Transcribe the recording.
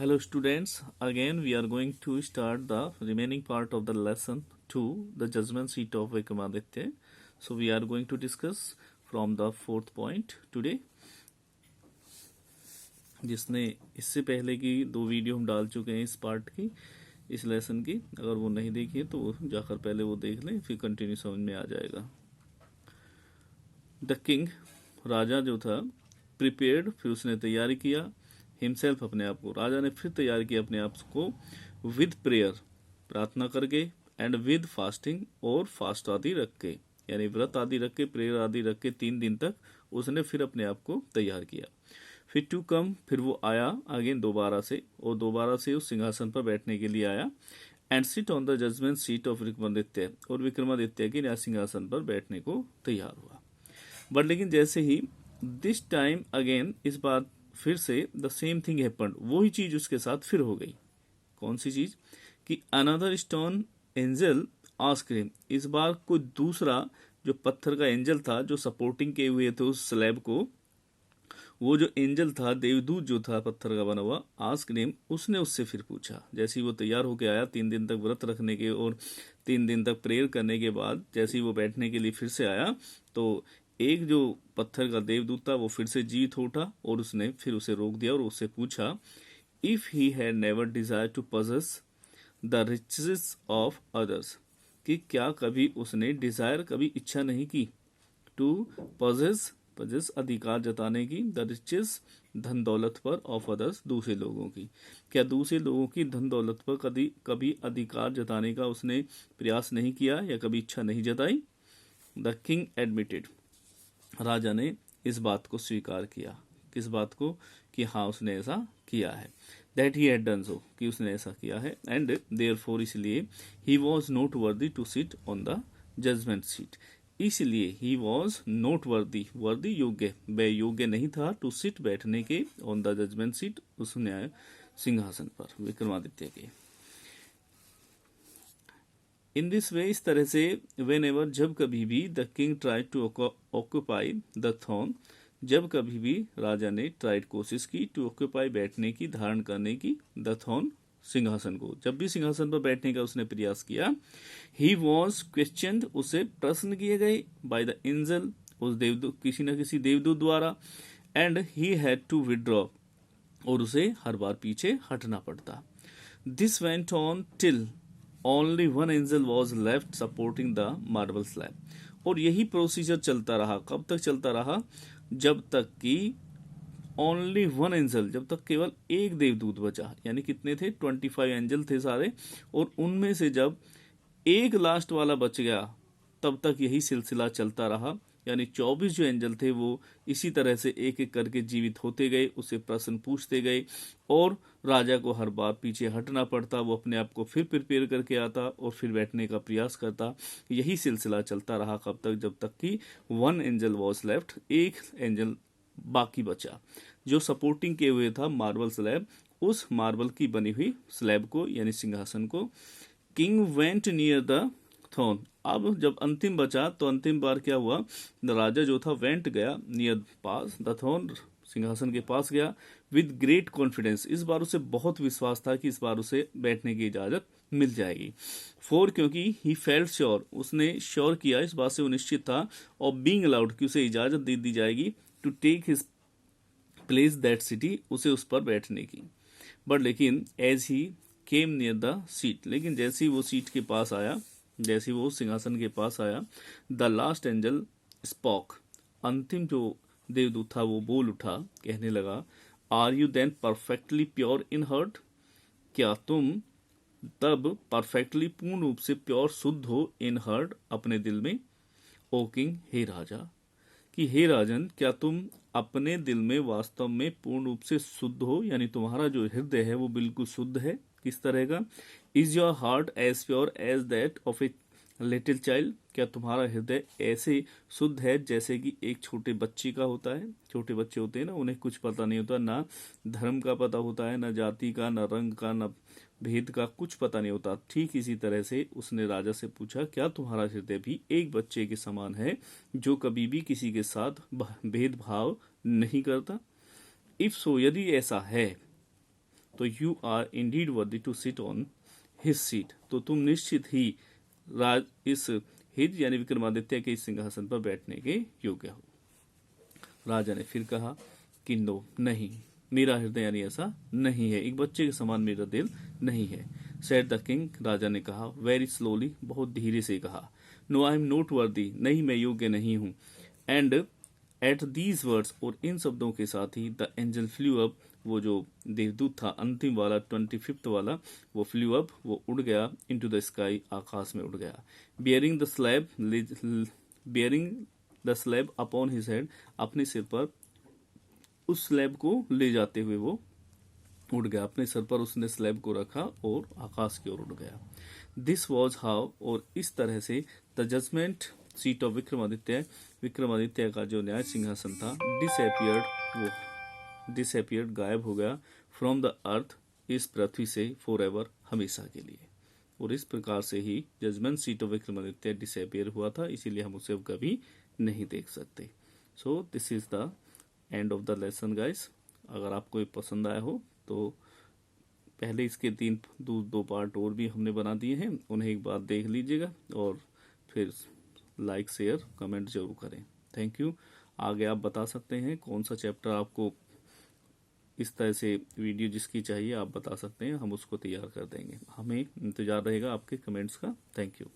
Hello students, again we are going to start the remaining part of the lesson 2, the judgment seat of Vikramaditya. So we are going to discuss from the fourth point today. जिसने इससे पहले की 2 video हम डाल चुके हैं इस part की, इस लेसन की, अगर वो नहीं देखी है तो वो जाकर पहले वो देख लें, फिर कंटिन्यू समझ में आ जाएगा। द किंग, राजा जो था, प्रिपेयर्ड, फिर उसने तैयारी किया, हिमसेल्फ, अपने आप को, राजा ने फिर तैयार किया अपने आप को, विद प्रेयर, प्रार्थना करके, एंड विद फास्टिंग, और फास्ट आदि रख के, यानी व्रत आदि रख के, प्रेयर आदि रख के 3 दिन तक उसने फिर अपने आप को तैयार किया। फिर टू कम, फिर वो आया अगेन दोबारा से, और दोबारा से उस सिंहासन पर बैठने के लिए आया, and sit on the judgement seat of Vikramaditya, और विक्रमादित्य के न्याय सिंहासन पर बैठने को तैयार हुआ। बट लेकिन जैसे ही दिस टाइम अगेन, इस बार फिर से द सेम थिंग हैपेंड, वही चीज उसके साथ फिर हो गई। कौन सी चीज? कि another stone angel asked him, इस बार कोई दूसरा जो पत्थर का एंजल था जो सपोर्टिंग किए हुए थे उस स्लैब को, वो जो एंजल था, देवदूत जो था पत्थर का बना हुआ, आस्क्ड हिम, उसने उससे फिर पूछा। जैसे ही वो तैयार होके आया 3 दिन तक व्रत रखने के और 3 दिन तक प्रेयर करने के बाद, जैसे ही वो बैठने के लिए फिर से आया, तो एक जो पत्थर का देवदूत था वो फिर से जीवित हो उठा, और उसने फिर उसे रोक दिया और उससे पूछा, if he had never desire to possess the riches of others, कि क्या कभी उसने डिजायर, कभी इच्छा नहीं की, टू पजेस, पजेस अधिकार जताने की, द रिचेस धन दौलत पर, ऑफ अदर्स दूसरे लोगों की, क्या दूसरे लोगों की धन दौलत पर कभी अधिकार जताने का उसने प्रयास नहीं किया या कभी इच्छा नहीं जताई। द किंग एडमिटेड, राजा ने इस बात को स्वीकार किया। किस बात को? कि हाँ उसने ऐसा किया है, that he had done so, कि उसने ऐसा किया है, एंड देयरफॉर, इसलिए, he was not worthy to sit on the judgement seat, इसलिए ही वॉज नॉट वर्दी, वर्दी योग्य, वह योग्य नहीं था, टू सिट बैठने के, ऑन द जजमेंट सीट, उस न्याय सिंहासन पर, विक्रमादित्य के। इन दिस वे, इस तरह से, वेन एवर, जब कभी भी, the king tried to occupy the throne, जब कभी भी राजा ने ट्राइड, कोशिश की, टू ऑक्यूपाई, बैठने की, धारण करने की, द थ्रोन, सिंहासन को, जब भी सिंहासन पर बैठने का उसने प्रयास किया, ही वॉज क्वेश्चनड, उसे प्रश्न किए गए, बाय द एंजल, उस देवदूत, किसी न किसी देवदूत द्वारा, and he had to withdraw, और उसे हर बार पीछे हटना पड़ता। This went on till only one angel was left supporting the marble slab, और यही प्रोसीजर चलता रहा। कब तक चलता रहा? जब तक कि ओनली वन एंजल, जब तक केवल एक देवदूत बचा, यानी कितने थे? 25 एंजल थे सारे, और उनमें से जब एक लास्ट वाला बच गया, तब तक यही सिलसिला चलता रहा। यानी 24 जो एंजल थे वो इसी तरह से एक एक करके जीवित होते गए, उससे प्रश्न पूछते गए, और राजा को हर बार पीछे हटना पड़ता, वो अपने आप को फिर प्रिपेयर करके आता और फिर बैठने का प्रयास करता। यही सिलसिला चलता रहा कब तक? जब तक कि वन एंजल वॉज लेफ्ट, एक एंजल बाकी बचा, जो सपोर्टिंग किए हुए था मार्बल स्लैब, उस मार्बल की बनी हुई स्लैब को, यानी सिंहासन को। King went near the throne, अब जब अंतिम बचा तो अंतिम बार क्या हुआ? राजा जो था वेंट गया, नियर पास द थ्रोन, सिंहासन के पास गया, विद ग्रेट कॉन्फिडेंस, इस बार उसे बहुत विश्वास था कि इस बार उसे बैठने की इजाजत मिल जाएगी। फोर, क्योंकि ही फेल्ट श्योर, उसने श्योर किया, इस बात से वो निश्चित था, और बीइंग अलाउड, कि उसे इजाजत दे दी जाएगी, to take his place that city, उसे उस पर बैठने की। बट लेकिन as he came near the seat, लेकिन जैसे ही वो सीट के पास आया, जैसे ही वो सिंहासन के पास आया, द लास्ट एंजल स्पॉक, अंतिम जो देवदूत था वो बोल उठा, कहने लगा, are you then perfectly pure in heart, क्या तुम तब परफेक्टली, पूर्ण रूप से, प्योर, शुद्ध हो, इन हार्ट, अपने दिल में, ओ किंग, हे राजा, कि हे राजन, क्या तुम अपने दिल में वास्तव में पूर्ण रूप से शुद्ध हो, यानी तुम्हारा जो हृदय है वो बिल्कुल शुद्ध है। किस तरह का? Is your heart as pure as that of a little child, क्या तुम्हारा हृदय ऐसे शुद्ध है जैसे कि एक छोटे बच्चे का होता है? छोटे बच्चे होते हैं ना, उन्हें कुछ पता नहीं होता, ना धर्म का पता होता है, ना जाति का, ना रंग का, ना भेद का, कुछ पता नहीं होता। ठीक इसी तरह से उसने राजा से पूछा, क्या तुम्हारा हृदय भी एक बच्चे के समान है जो कभी भी किसी के साथ भेदभाव नहीं करता? इफ सो, यदि ऐसा है, तो you are indeed worthy to sit on his seat, तो तुम निश्चित ही राज इस हिज यानी विक्रमादित्य के इस सिंहासन पर बैठने के योग्य हो। राजा ने फिर कहा कि नो, नहीं, मेरा हृदय यानी ऐसा नहीं है, एक बच्चे के समान मेरा दिल नहीं है। सेड द किंग, राजा ने कहा वेरी स्लोली, बहुत धीरे से कहा। No I am not worthy, नहीं मैं योग्य नहीं हूं। एंड एट दीज वर्ड्स, और इन शब्दों के साथ ही द एंजल फ्लू अप, वो जो देवदूत था अंतिम वाला 25th वाला, वो फ्लू अप, वो उड़ गया इनटू द स्काई, आकाश में उड़ गया। Bearing the slab, bearing the slab upon his head, अपने सिर पर उस स्लैब को ले जाते हुए वो उड़ गया, अपने सर पर उसने स्लैब को रखा और आकाश की ओर उड़ गया। दिस वॉज हाउ, और इस तरह से the judgement seat of Vikramaditya, Vikramaditya का जो न्याय सिंहासन था, डिसअपियर्ड, वो डिसअपियर्ड, गायब हो गया, फ्रॉम द अर्थ, इस पृथ्वी से, फॉर एवर, हमेशा के लिए। और इस प्रकार से ही judgement seat of Vikramaditya disappear हुआ था, इसीलिए हम उसे अब कभी नहीं देख सकते। So this is the end of the lesson guys. अगर आपको ये पसंद आया हो तो पहले इसके दो पार्ट और भी हमने बना दिए हैं, उन्हें एक बार देख लीजिएगा और फिर लाइक शेयर कमेंट जरूर करें। Thank you. आगे आप बता सकते हैं कौन सा चैप्टर आपको इस तरह से वीडियो जिसकी चाहिए आप बता सकते हैं, हम उसको तैयार कर देंगे। हमें इंतजार रहेगा आपके कमेंट्स का। Thank you.